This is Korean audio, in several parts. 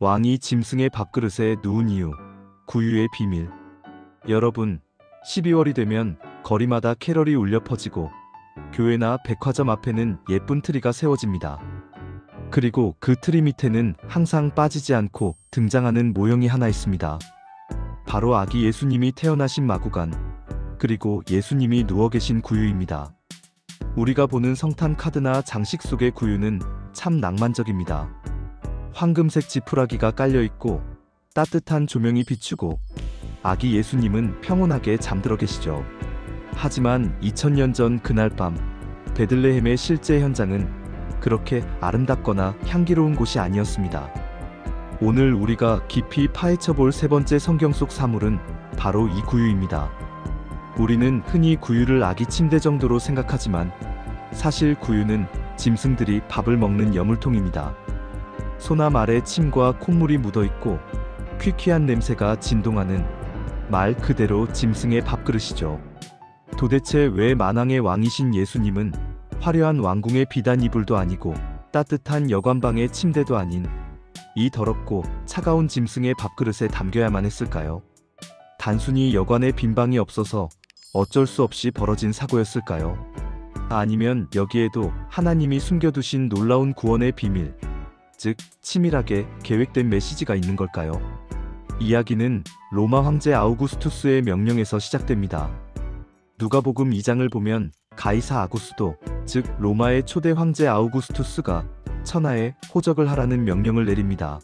왕이 짐승의 밥그릇에 누운 이유, 구유의 비밀. 여러분, 12월이 되면 거리마다 캐럴이 울려 퍼지고 교회나 백화점 앞에는 예쁜 트리가 세워집니다. 그리고 그 트리 밑에는 항상 빠지지 않고 등장하는 모형이 하나 있습니다. 바로 아기 예수님이 태어나신 마구간, 그리고 예수님이 누워 계신 구유입니다. 우리가 보는 성탄 카드나 장식 속의 구유는 참 낭만적입니다. 황금색 지푸라기가 깔려있고 따뜻한 조명이 비추고 아기 예수님은 평온하게 잠들어 계시죠. 하지만 2000년 전 그날 밤 베들레헴의 실제 현장은 그렇게 아름답거나 향기로운 곳이 아니었습니다. 오늘 우리가 깊이 파헤쳐볼 세 번째 성경 속 사물은 바로 이 구유입니다. 우리는 흔히 구유를 아기 침대 정도로 생각하지만 사실 구유는 짐승들이 밥을 먹는 여물통입니다. 소나 말에 침과 콧물이 묻어있고 퀴퀴한 냄새가 진동하는 말 그대로 짐승의 밥그릇이죠. 도대체 왜 만왕의 왕이신 예수님은 화려한 왕궁의 비단 이불도 아니고 따뜻한 여관방의 침대도 아닌 이 더럽고 차가운 짐승의 밥그릇에 담겨야만 했을까요? 단순히 여관에 빈 방이 없어서 어쩔 수 없이 벌어진 사고였을까요? 아니면 여기에도 하나님이 숨겨두신 놀라운 구원의 비밀, 즉 치밀하게 계획된 메시지가 있는 걸까요? 이야기는 로마 황제 아우구스투스의 명령에서 시작됩니다. 누가복음 2장을 보면 가이사 아구스도, 즉 로마의 초대 황제 아우구스투스가 천하에 호적을 하라는 명령을 내립니다.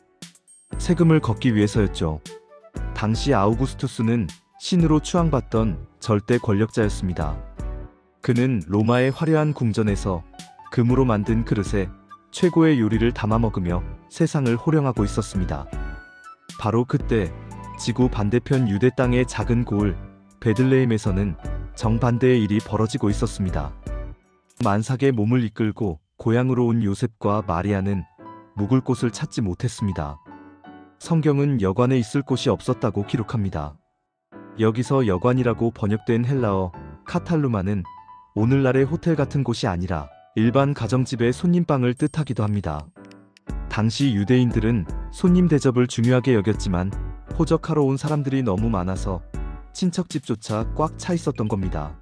세금을 걷기 위해서였죠. 당시 아우구스투스는 신으로 추앙받던 절대 권력자였습니다. 그는 로마의 화려한 궁전에서 금으로 만든 그릇에 최고의 요리를 담아 먹으며 세상을 호령하고 있었습니다. 바로 그때 지구 반대편 유대 땅의 작은 고을 베들레헴에서는 정반대의 일이 벌어지고 있었습니다. 만삭의 몸을 이끌고 고향으로 온 요셉과 마리아는 묵을 곳을 찾지 못했습니다. 성경은 여관에 있을 곳이 없었다고 기록합니다. 여기서 여관이라고 번역된 헬라어 카탈루마는 오늘날의 호텔 같은 곳이 아니라 일반 가정집의 손님방을 뜻하기도 합니다. 당시 유대인들은 손님 대접을 중요하게 여겼지만 호적하러 온 사람들이 너무 많아서 친척집조차 꽉 차 있었던 겁니다.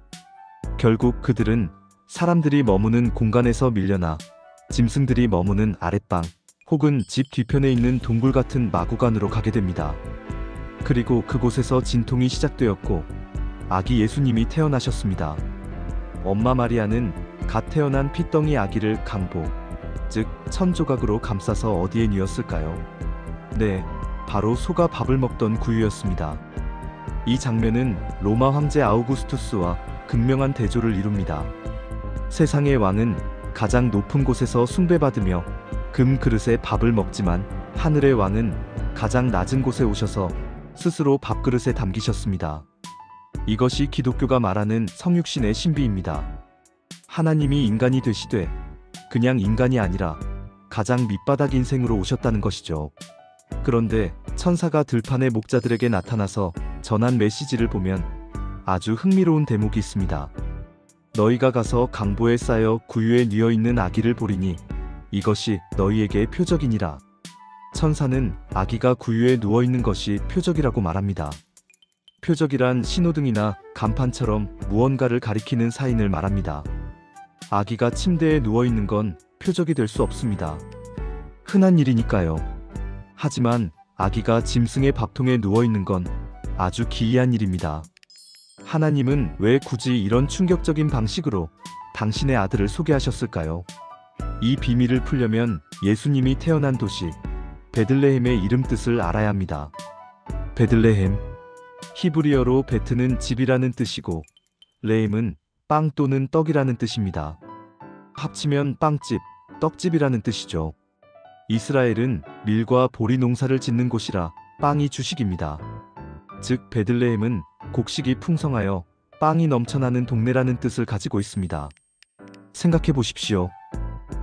결국 그들은 사람들이 머무는 공간에서 밀려나 짐승들이 머무는 아랫방 혹은 집 뒤편에 있는 동굴 같은 마구간으로 가게 됩니다. 그리고 그곳에서 진통이 시작되었고 아기 예수님이 태어나셨습니다. 엄마 마리아는 갓 태어난 핏덩이 아기를 강보, 즉 천조각으로 감싸서 어디에 뉘었을까요? 네, 바로 소가 밥을 먹던 구유였습니다. 이 장면은 로마 황제 아우구스투스와 극명한 대조를 이룹니다. 세상의 왕은 가장 높은 곳에서 숭배받으며 금 그릇에 밥을 먹지만 하늘의 왕은 가장 낮은 곳에 오셔서 스스로 밥그릇에 담기셨습니다. 이것이 기독교가 말하는 성육신의 신비입니다. 하나님이 인간이 되시되 그냥 인간이 아니라 가장 밑바닥 인생으로 오셨다는 것이죠. 그런데 천사가 들판의 목자들에게 나타나서 전한 메시지를 보면 아주 흥미로운 대목이 있습니다. 너희가 가서 강보에 쌓여 구유에 뉘어있는 아기를 보리니 이것이 너희에게 표적이니라. 천사는 아기가 구유에 누워있는 것이 표적이라고 말합니다. 표적이란 신호등이나 간판처럼 무언가를 가리키는 사인을 말합니다. 아기가 침대에 누워있는 건 표적이 될 수 없습니다. 흔한 일이니까요. 하지만 아기가 짐승의 밥통에 누워있는 건 아주 기이한 일입니다. 하나님은 왜 굳이 이런 충격적인 방식으로 당신의 아들을 소개하셨을까요? 이 비밀을 풀려면 예수님이 태어난 도시 베들레헴의 이름 뜻을 알아야 합니다. 베들레헴, 히브리어로 베트는 집이라는 뜻이고 레헴은 빵 또는 떡이라는 뜻입니다. 합치면 빵집, 떡집이라는 뜻이죠. 이스라엘은 밀과 보리 농사를 짓는 곳이라 빵이 주식입니다. 즉 베들레헴은 곡식이 풍성하여 빵이 넘쳐나는 동네라는 뜻을 가지고 있습니다. 생각해 보십시오.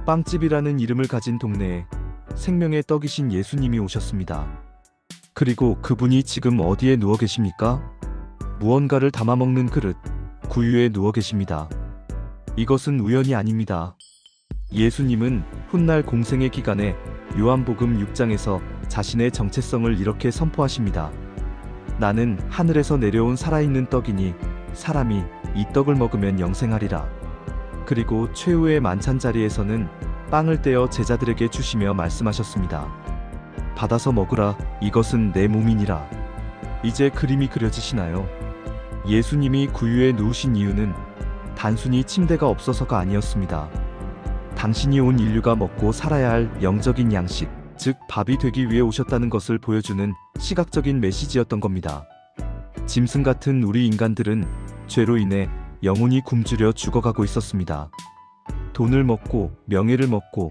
빵집이라는 이름을 가진 동네에 생명의 떡이신 예수님이 오셨습니다. 그리고 그분이 지금 어디에 누워 계십니까? 무언가를 담아먹는 그릇, 구유에 누워 계십니다. 이것은 우연이 아닙니다. 예수님은 훗날 공생의 기간에 요한복음 6장에서 자신의 정체성을 이렇게 선포하십니다. 나는 하늘에서 내려온 살아있는 떡이니 사람이 이 떡을 먹으면 영생하리라. 그리고 최후의 만찬 자리에서는 빵을 떼어 제자들에게 주시며 말씀하셨습니다. 받아서 먹으라, 이것은 내 몸이니라. 이제 그림이 그려지시나요? 예수님이 구유에 누우신 이유는 단순히 침대가 없어서가 아니었습니다. 당신이 온 인류가 먹고 살아야 할 영적인 양식, 즉 밥이 되기 위해 오셨다는 것을 보여주는 시각적인 메시지였던 겁니다. 짐승 같은 우리 인간들은 죄로 인해 영혼이 굶주려 죽어가고 있었습니다. 돈을 먹고 명예를 먹고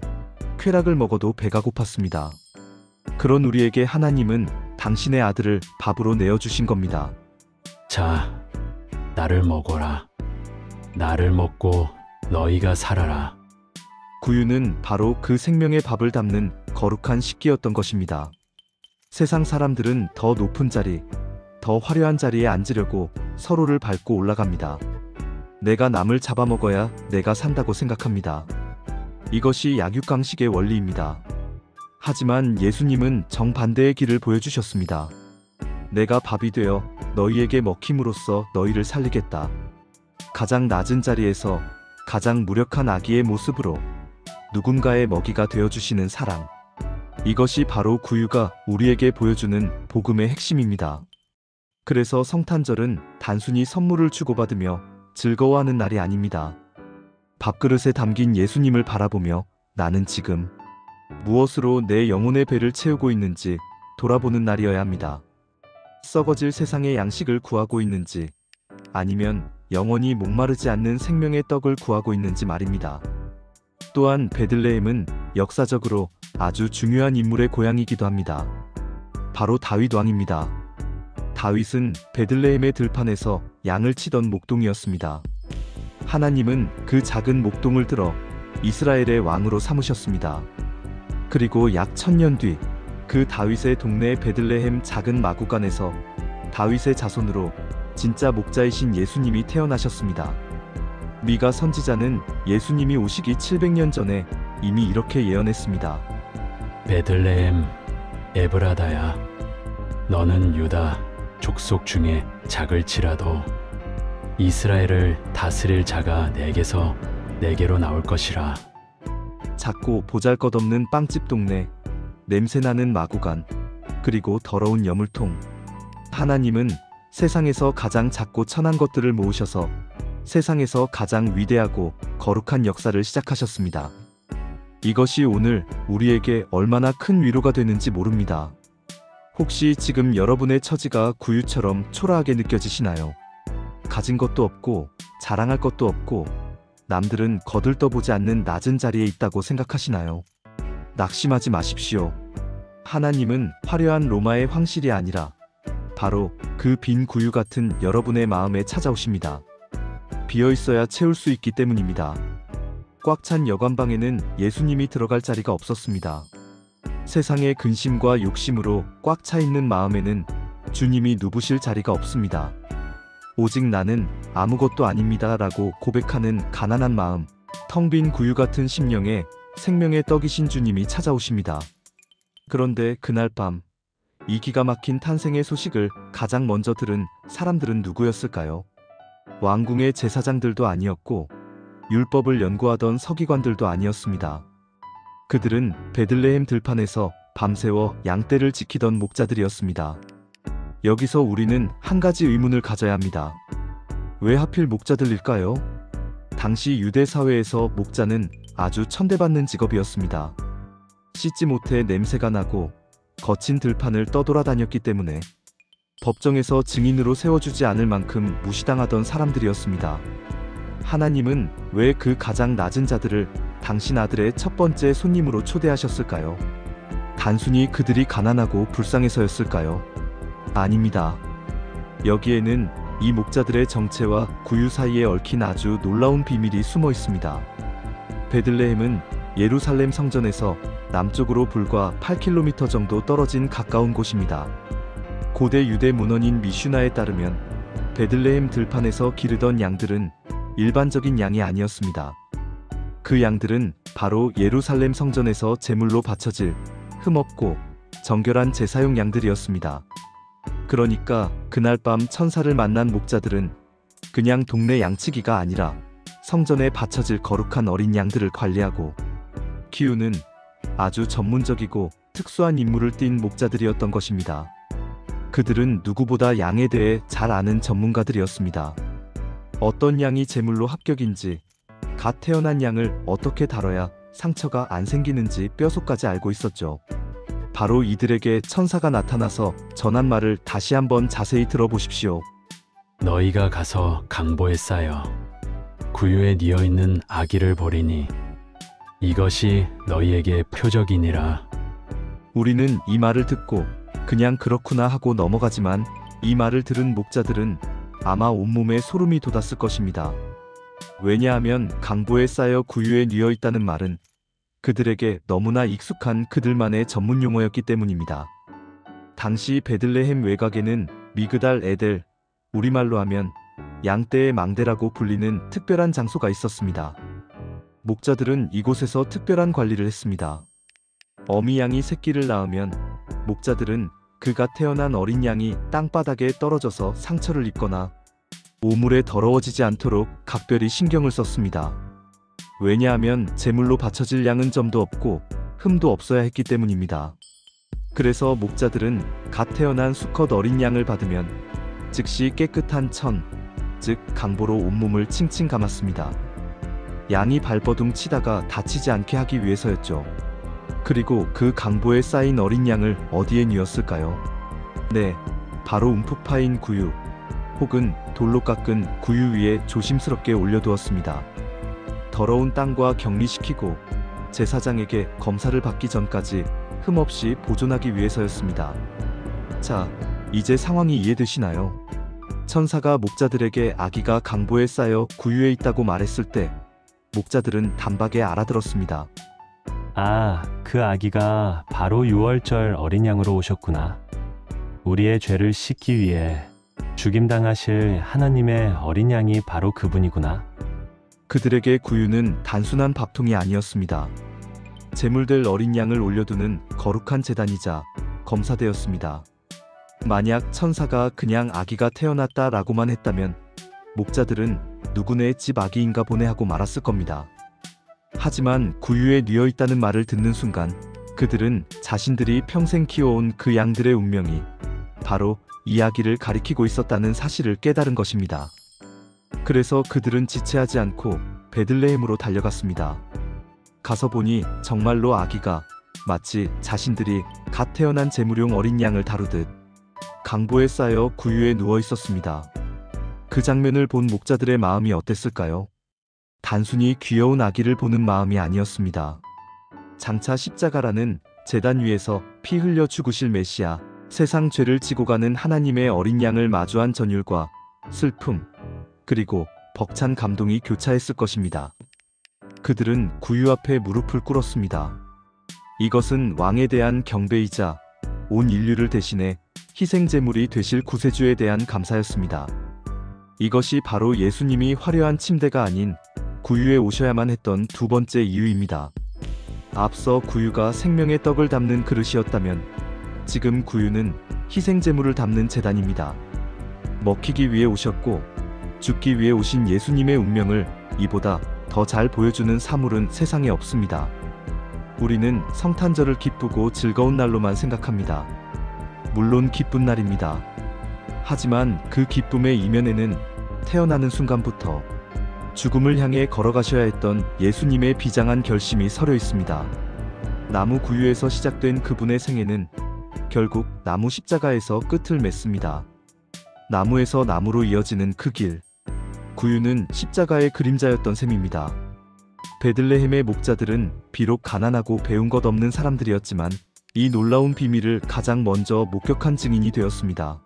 쾌락을 먹어도 배가 고팠습니다. 그런 우리에게 하나님은 당신의 아들을 밥으로 내어주신 겁니다. 자, 나를 먹어라. 나를 먹고 너희가 살아라. 구유는 바로 그 생명의 밥을 담는 거룩한 식기였던 것입니다. 세상 사람들은 더 높은 자리, 더 화려한 자리에 앉으려고 서로를 밟고 올라갑니다. 내가 남을 잡아먹어야 내가 산다고 생각합니다. 이것이 약육강식의 원리입니다. 하지만 예수님은 정반대의 길을 보여주셨습니다. 내가 밥이 되어 너희에게 먹힘으로써 너희를 살리겠다. 가장 낮은 자리에서 가장 무력한 아기의 모습으로 누군가의 먹이가 되어주시는 사랑. 이것이 바로 구유가 우리에게 보여주는 복음의 핵심입니다. 그래서 성탄절은 단순히 선물을 주고받으며 즐거워하는 날이 아닙니다. 밥그릇에 담긴 예수님을 바라보며 나는 지금 무엇으로 내 영혼의 배를 채우고 있는지 돌아보는 날이어야 합니다. 썩어질 세상의 양식을 구하고 있는지, 아니면 영원히 목마르지 않는 생명의 떡을 구하고 있는지 말입니다. 또한 베들레헴은 역사적으로 아주 중요한 인물의 고향이기도 합니다. 바로 다윗 왕입니다. 다윗은 베들레헴의 들판에서 양을 치던 목동이었습니다. 하나님은 그 작은 목동을 들어 이스라엘의 왕으로 삼으셨습니다. 그리고 약 1000년 뒤 그 다윗의 동네 베들레헴 작은 마구간에서 다윗의 자손으로 진짜 목자이신 예수님이 태어나셨습니다. 미가 선지자는 예수님이 오시기 700년 전에 이미 이렇게 예언했습니다. 베들레헴 에브라다야, 너는 유다 족속 중에 작을지라도 이스라엘을 다스릴 자가 내게로 나올 것이라. 작고 보잘것없는 빵집 동네, 냄새나는 마구간, 그리고 더러운 여물통. 하나님은 세상에서 가장 작고 천한 것들을 모으셔서 세상에서 가장 위대하고 거룩한 역사를 시작하셨습니다. 이것이 오늘 우리에게 얼마나 큰 위로가 되는지 모릅니다. 혹시 지금 여러분의 처지가 구유처럼 초라하게 느껴지시나요? 가진 것도 없고 자랑할 것도 없고 남들은 거들떠보지 않는 낮은 자리에 있다고 생각하시나요? 낙심하지 마십시오. 하나님은 화려한 로마의 황실이 아니라 바로 그 빈 구유 같은 여러분의 마음에 찾아오십니다. 비어있어야 채울 수 있기 때문입니다. 꽉 찬 여관방에는 예수님이 들어갈 자리가 없었습니다. 세상의 근심과 욕심으로 꽉 차 있는 마음에는 주님이 누부실 자리가 없습니다. 오직 나는 아무것도 아닙니다 라고 고백하는 가난한 마음, 텅 빈 구유 같은 심령에 생명의 떡이신 주님이 찾아오십니다. 그런데 그날 밤, 이 기가 막힌 탄생의 소식을 가장 먼저 들은 사람들은 누구였을까요? 왕궁의 제사장들도 아니었고 율법을 연구하던 서기관들도 아니었습니다. 그들은 베들레헴 들판에서 밤새워 양떼를 지키던 목자들이었습니다. 여기서 우리는 한 가지 의문을 가져야 합니다. 왜 하필 목자들일까요? 당시 유대 사회에서 목자는 아주 천대받는 직업이었습니다. 씻지 못해 냄새가 나고 거친 들판을 떠돌아다녔기 때문에 법정에서 증인으로 세워주지 않을 만큼 무시당하던 사람들이었습니다. 하나님은 왜 그 가장 낮은 자들을 당신 아들의 첫 번째 손님으로 초대하셨을까요? 단순히 그들이 가난하고 불쌍해서였을까요? 아닙니다. 여기에는 이 목자들의 정체와 구유 사이에 얽힌 아주 놀라운 비밀이 숨어 있습니다. 베들레헴은 예루살렘 성전에서 남쪽으로 불과 8km 정도 떨어진 가까운 곳입니다. 고대 유대 문헌인 미슈나에 따르면 베들레헴 들판에서 기르던 양들은 일반적인 양이 아니었습니다. 그 양들은 바로 예루살렘 성전에서 제물로 바쳐질 흠없고 정결한 제사용 양들이었습니다. 그러니까 그날 밤 천사를 만난 목자들은 그냥 동네 양치기가 아니라 성전에 바쳐질 거룩한 어린 양들을 관리하고 키우는 아주 전문적이고 특수한 임무를 띈 목자들이었던 것입니다. 그들은 누구보다 양에 대해 잘 아는 전문가들이었습니다. 어떤 양이 제물로 합격인지, 갓 태어난 양을 어떻게 다뤄야 상처가 안 생기는지 뼛속까지 알고 있었죠. 바로 이들에게 천사가 나타나서 전한 말을 다시 한번 자세히 들어보십시오. 너희가 가서 강보에 쌓여 구유에 뉘어 있는 아기를 보리니 이것이 너희에게 표적이니라. 우리는 이 말을 듣고 그냥 그렇구나 하고 넘어가지만 이 말을 들은 목자들은 아마 온몸에 소름이 돋았을 것입니다. 왜냐하면 강보에 쌓여 구유에 뉘어 있다는 말은 그들에게 너무나 익숙한 그들만의 전문 용어였기 때문입니다. 당시 베들레헴 외곽에는 미그달 에델, 우리말로 하면 양떼의 망대라고 불리는 특별한 장소가 있었습니다. 목자들은 이곳에서 특별한 관리를 했습니다. 어미 양이 새끼를 낳으면 목자들은 그가 태어난 어린 양이 땅바닥에 떨어져서 상처를 입거나 오물에 더러워지지 않도록 각별히 신경을 썼습니다. 왜냐하면 제물로 바쳐질 양은 점도 없고 흠도 없어야 했기 때문입니다. 그래서 목자들은 갓 태어난 수컷 어린 양을 받으면 즉시 깨끗한 천, 즉 강보로 온몸을 칭칭 감았습니다. 양이 발버둥 치다가 다치지 않게 하기 위해서였죠. 그리고 그 강보에 쌓인 어린 양을 어디에 뉘었을까요? 네, 바로 움푹 파인 구유, 혹은 돌로 깎은 구유 위에 조심스럽게 올려두었습니다. 더러운 땅과 격리시키고 제사장에게 검사를 받기 전까지 흠없이 보존하기 위해서였습니다. 자, 이제 상황이 이해되시나요? 천사가 목자들에게 아기가 강보에 쌓여 구유에 있다고 말했을 때 목자들은 단박에 알아들었습니다. 아, 그 아기가 바로 유월절 어린 양으로 오셨구나. 우리의 죄를 씻기 위해 죽임당하실 하나님의 어린 양이 바로 그분이구나. 그들에게 구유는 단순한 밥통이 아니었습니다. 제물될 어린 양을 올려두는 거룩한 제단이자 검사대였습니다. 만약 천사가 그냥 아기가 태어났다라고만 했다면 목자들은 누구네 집 아기인가 보네 하고 말았을 겁니다. 하지만 구유에 뉘어 있다는 말을 듣는 순간 그들은 자신들이 평생 키워온 그 양들의 운명이 바로 이 아기를 가리키고 있었다는 사실을 깨달은 것입니다. 그래서 그들은 지체하지 않고 베들레헴으로 달려갔습니다. 가서 보니 정말로 아기가 마치 자신들이 갓 태어난 제물용 어린 양을 다루듯 강보에 쌓여 구유에 누워 있었습니다. 그 장면을 본 목자들의 마음이 어땠을까요? 단순히 귀여운 아기를 보는 마음이 아니었습니다. 장차 십자가라는 제단 위에서 피 흘려 죽으실 메시아, 세상 죄를 지고 가는 하나님의 어린 양을 마주한 전율과 슬픔, 그리고 벅찬 감동이 교차했을 것입니다. 그들은 구유 앞에 무릎을 꿇었습니다. 이것은 왕에 대한 경배이자 온 인류를 대신해 희생제물이 되실 구세주에 대한 감사였습니다. 이것이 바로 예수님이 화려한 침대가 아닌 구유에 오셔야만 했던 두 번째 이유입니다. 앞서 구유가 생명의 떡을 담는 그릇이었다면 지금 구유는 희생제물을 담는 제단입니다. 먹히기 위해 오셨고 죽기 위해 오신 예수님의 운명을 이보다 더 잘 보여주는 사물은 세상에 없습니다. 우리는 성탄절을 기쁘고 즐거운 날로만 생각합니다. 물론 기쁜 날입니다. 하지만 그 기쁨의 이면에는 태어나는 순간부터 죽음을 향해 걸어가셔야 했던 예수님의 비장한 결심이 서려 있습니다. 나무 구유에서 시작된 그분의 생애는 결국 나무 십자가에서 끝을 맺습니다. 나무에서 나무로 이어지는 그 길, 구유는 십자가의 그림자였던 셈입니다. 베들레헴의 목자들은 비록 가난하고 배운 것 없는 사람들이었지만 이 놀라운 비밀을 가장 먼저 목격한 증인이 되었습니다.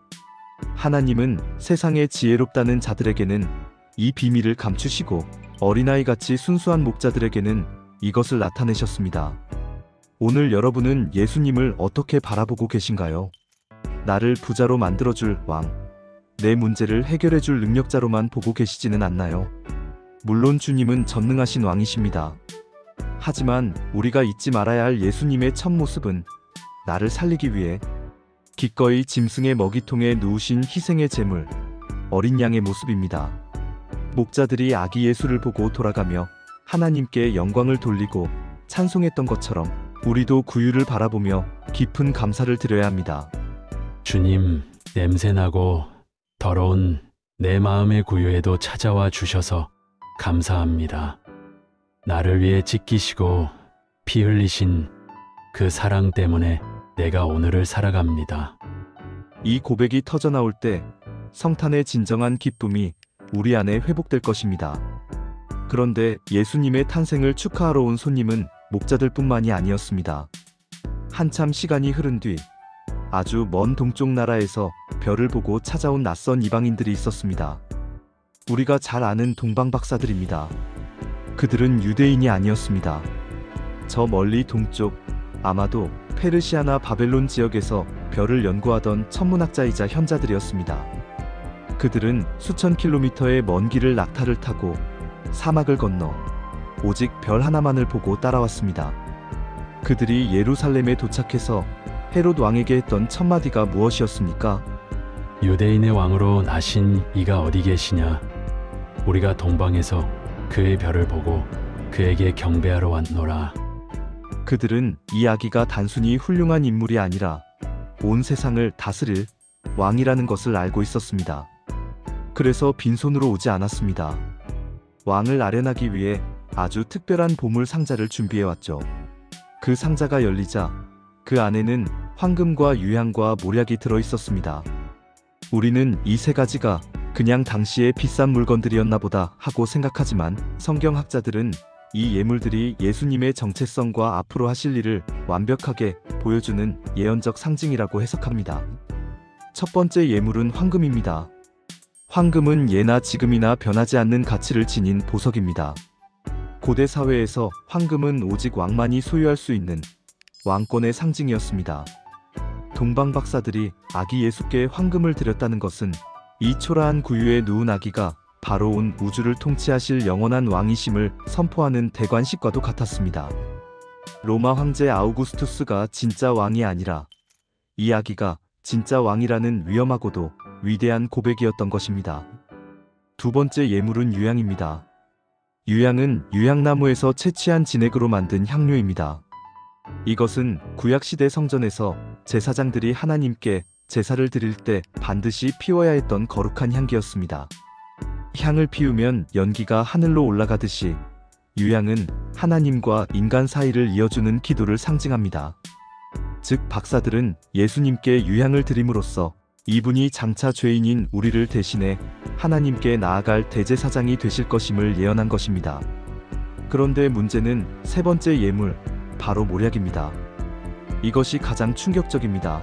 하나님은 세상에 지혜롭다는 자들에게는 이 비밀을 감추시고 어린아이같이 순수한 목자들에게는 이것을 나타내셨습니다. 오늘 여러분은 예수님을 어떻게 바라보고 계신가요? 나를 부자로 만들어줄 왕, 내 문제를 해결해줄 능력자로만 보고 계시지는 않나요? 물론 주님은 전능하신 왕이십니다. 하지만 우리가 잊지 말아야 할 예수님의 첫 모습은 나를 살리기 위해 기꺼이 짐승의 먹이통에 누우신 희생의 제물, 어린 양의 모습입니다. 목자들이 아기 예수를 보고 돌아가며 하나님께 영광을 돌리고 찬송했던 것처럼 우리도 구유를 바라보며 깊은 감사를 드려야 합니다. 주님, 냄새나고 더러운 내 마음의 구유에도 찾아와 주셔서 감사합니다. 나를 위해 찢기시고 피 흘리신 그 사랑 때문에 내가 오늘을 살아갑니다. 이 고백이 터져나올 때 성탄의 진정한 기쁨이 우리 안에 회복될 것입니다. 그런데 예수님의 탄생을 축하하러 온 손님은 목자들뿐만이 아니었습니다. 한참 시간이 흐른 뒤 아주 먼 동쪽 나라에서 별을 보고 찾아온 낯선 이방인들이 있었습니다. 우리가 잘 아는 동방박사들입니다. 그들은 유대인이 아니었습니다. 저 멀리 동쪽, 아마도 페르시아나 바벨론 지역에서 별을 연구하던 천문학자이자 현자들이었습니다. 그들은 수천 킬로미터의 먼 길을 낙타를 타고 사막을 건너 오직 별 하나만을 보고 따라왔습니다. 그들이 예루살렘에 도착해서 헤롯 왕에게 했던 첫 마디가 무엇이었습니까? 유대인의 왕으로 나신 이가 어디 계시냐? 우리가 동방에서 그의 별을 보고 그에게 경배하러 왔노라. 그들은 이 아기가 단순히 훌륭한 인물이 아니라 온 세상을 다스릴 왕이라는 것을 알고 있었습니다. 그래서 빈손으로 오지 않았습니다. 왕을 아련하기 위해 아주 특별한 보물 상자를 준비해왔죠. 그 상자가 열리자 그 안에는 황금과 유향과 몰약이 들어있었습니다. 우리는 이 세 가지가 그냥 당시의 비싼 물건들이었나 보다 하고 생각하지만 성경학자들은 이 예물들이 예수님의 정체성과 앞으로 하실 일을 완벽하게 보여주는 예언적 상징이라고 해석합니다. 첫 번째 예물은 황금입니다. 황금은 예나 지금이나 변하지 않는 가치를 지닌 보석입니다. 고대 사회에서 황금은 오직 왕만이 소유할 수 있는 왕권의 상징이었습니다. 동방박사들이 아기 예수께 황금을 드렸다는 것은 이 초라한 구유에 누운 아기가 바로 온 우주를 통치하실 영원한 왕이심을 선포하는 대관식과도 같았습니다. 로마 황제 아우구스투스가 진짜 왕이 아니라 이 아기가 진짜 왕이라는 위험하고도 위대한 고백이었던 것입니다. 두 번째 예물은 유향입니다. 유향은 유향나무에서 채취한 진액으로 만든 향료입니다. 이것은 구약시대 성전에서 제사장들이 하나님께 제사를 드릴 때 반드시 피워야 했던 거룩한 향기였습니다. 향을 피우면 연기가 하늘로 올라가듯이 유향은 하나님과 인간 사이를 이어주는 기도를 상징합니다. 즉 박사들은 예수님께 유향을 드림으로써 이분이 장차 죄인인 우리를 대신해 하나님께 나아갈 대제사장이 되실 것임을 예언한 것입니다. 그런데 문제는 세 번째 예물, 바로 몰약입니다. 이것이 가장 충격적입니다.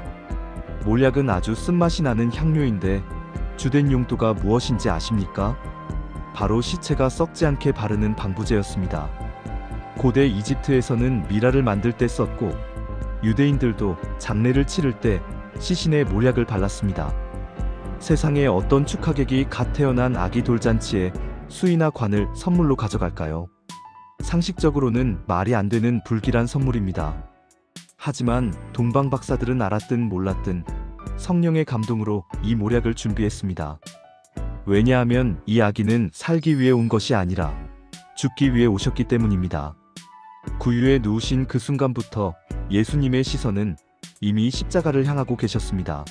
몰약은 아주 쓴맛이 나는 향료인데 주된 용도가 무엇인지 아십니까? 바로 시체가 썩지 않게 바르는 방부제였습니다. 고대 이집트에서는 미라를 만들 때 썼고 유대인들도 장례를 치를 때 시신에 몰약을 발랐습니다. 세상에 어떤 축하객이 갓 태어난 아기 돌잔치에 수의나 관을 선물로 가져갈까요? 상식적으로는 말이 안 되는 불길한 선물입니다. 하지만 동방박사들은 알았든 몰랐든 성령의 감동으로 이 몰약을 준비했습니다. 왜냐하면 이 아기는 살기 위해 온 것이 아니라 죽기 위해 오셨기 때문입니다. 구유에 누우신 그 순간부터 예수님의 시선은 이미 십자가를 향하고 계셨습니다.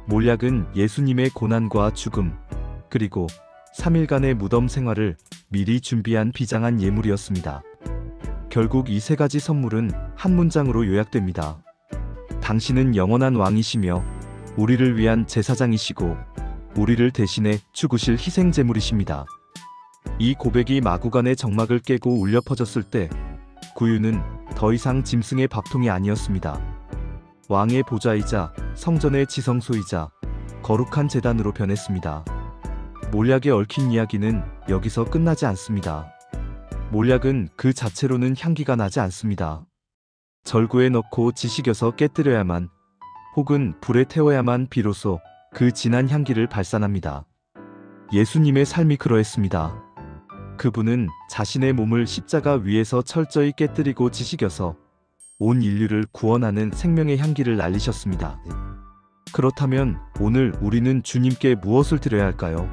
몰약은 예수님의 고난과 죽음, 그리고 3일간의 무덤 생활을 미리 준비한 비장한 예물이었습니다. 결국 이 세 가지 선물은 한 문장으로 요약됩니다. 당신은 영원한 왕이시며 우리를 위한 제사장이시고 우리를 대신해 죽으실 희생제물이십니다. 이 고백이 마구간의 정막을 깨고 울려 퍼졌을 때 구유는 더 이상 짐승의 밥통이 아니었습니다. 왕의 보좌이자 성전의 지성소이자 거룩한 제단으로 변했습니다. 몰약에 얽힌 이야기는 여기서 끝나지 않습니다. 몰약은 그 자체로는 향기가 나지 않습니다. 절구에 넣고 지식여서 깨뜨려야만 혹은 불에 태워야만 비로소 그 진한 향기를 발산합니다. 예수님의 삶이 그러했습니다. 그분은 자신의 몸을 십자가 위에서 철저히 깨뜨리고 지식여서 온 인류를 구원하는 생명의 향기를 날리셨습니다. 그렇다면 오늘 우리는 주님께 무엇을 드려야 할까요?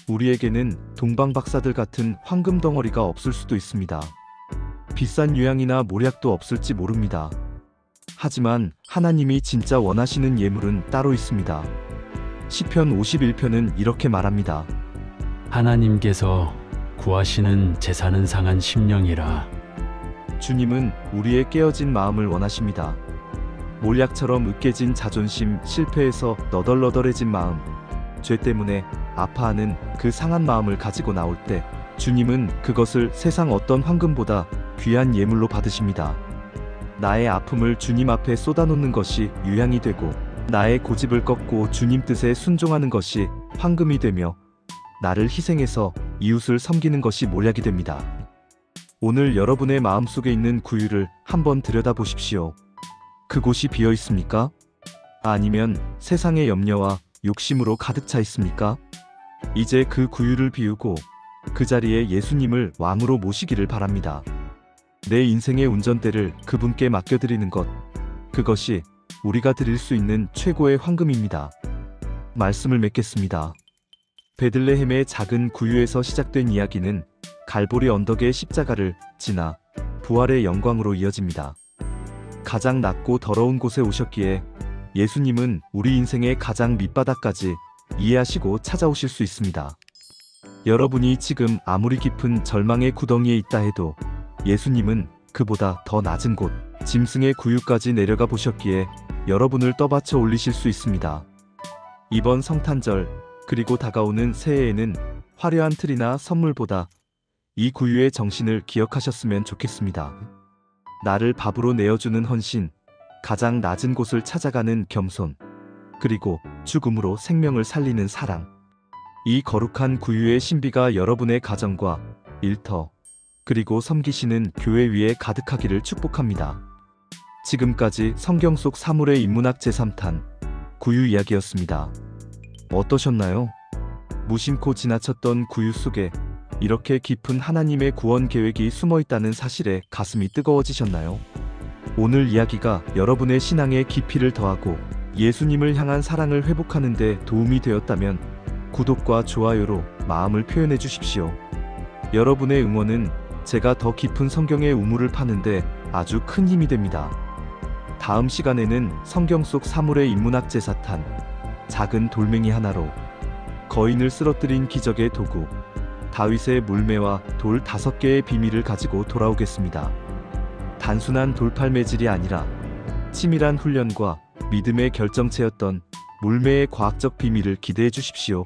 우리에게는 동방박사들 같은 황금 덩어리가 없을 수도 있습니다. 비싼 유향이나 몰약도 없을지 모릅니다. 하지만 하나님이 진짜 원하시는 예물은 따로 있습니다. 시편 51편은 이렇게 말합니다. 하나님께서 구하시는 제사는 상한 심령이라. 주님은 우리의 깨어진 마음을 원하십니다. 몰약처럼 으깨진 자존심, 실패해서 너덜너덜해진 마음, 죄 때문에 아파하는 그 상한 마음을 가지고 나올 때 주님은 그것을 세상 어떤 황금보다 귀한 예물로 받으십니다. 나의 아픔을 주님 앞에 쏟아놓는 것이 유향이 되고 나의 고집을 꺾고 주님 뜻에 순종하는 것이 황금이 되며 나를 희생해서 이웃을 섬기는 것이 몰약이 됩니다. 오늘 여러분의 마음속에 있는 구유를 한번 들여다보십시오. 그곳이 비어 있습니까? 아니면 세상의 염려와 욕심으로 가득 차 있습니까? 이제 그 구유를 비우고 그 자리에 예수님을 왕으로 모시기를 바랍니다. 내 인생의 운전대를 그분께 맡겨드리는 것, 그것이 우리가 드릴 수 있는 최고의 황금입니다. 말씀을 맺겠습니다. 베들레헴의 작은 구유에서 시작된 이야기는 갈보리 언덕의 십자가를 지나 부활의 영광으로 이어집니다. 가장 낮고 더러운 곳에 오셨기에 예수님은 우리 인생의 가장 밑바닥까지 이해하시고 찾아오실 수 있습니다. 여러분이 지금 아무리 깊은 절망의 구덩이에 있다 해도 예수님은 그보다 더 낮은 곳, 짐승의 구유까지 내려가 보셨기에 여러분을 떠받쳐 올리실 수 있습니다. 이번 성탄절, 그리고 다가오는 새해에는 화려한 트리나 선물보다 이 구유의 정신을 기억하셨으면 좋겠습니다. 나를 밥으로 내어주는 헌신, 가장 낮은 곳을 찾아가는 겸손, 그리고 죽음으로 생명을 살리는 사랑. 이 거룩한 구유의 신비가 여러분의 가정과 일터, 그리고 섬기시는 교회 위에 가득하기를 축복합니다. 지금까지 성경 속 사물의 인문학 제3탄 구유 이야기였습니다. 어떠셨나요? 무심코 지나쳤던 구유 속에 이렇게 깊은 하나님의 구원 계획이 숨어 있다는 사실에 가슴이 뜨거워지셨나요? 오늘 이야기가 여러분의 신앙의 깊이를 더하고 예수님을 향한 사랑을 회복하는 데 도움이 되었다면 구독과 좋아요로 마음을 표현해 주십시오. 여러분의 응원은 제가 더 깊은 성경의 우물을 파는데 아주 큰 힘이 됩니다. 다음 시간에는 성경 속 사물의 인문학 제4탄 작은 돌멩이 하나로 거인을 쓰러뜨린 기적의 도구, 다윗의 물매와 돌 5개의 비밀을 가지고 돌아오겠습니다. 단순한 돌팔매질이 아니라 치밀한 훈련과 믿음의 결정체였던 물매의 과학적 비밀을 기대해 주십시오.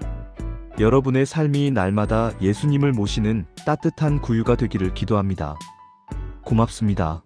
여러분의 삶이 날마다 예수님을 모시는 따뜻한 구유가 되기를 기도합니다. 고맙습니다.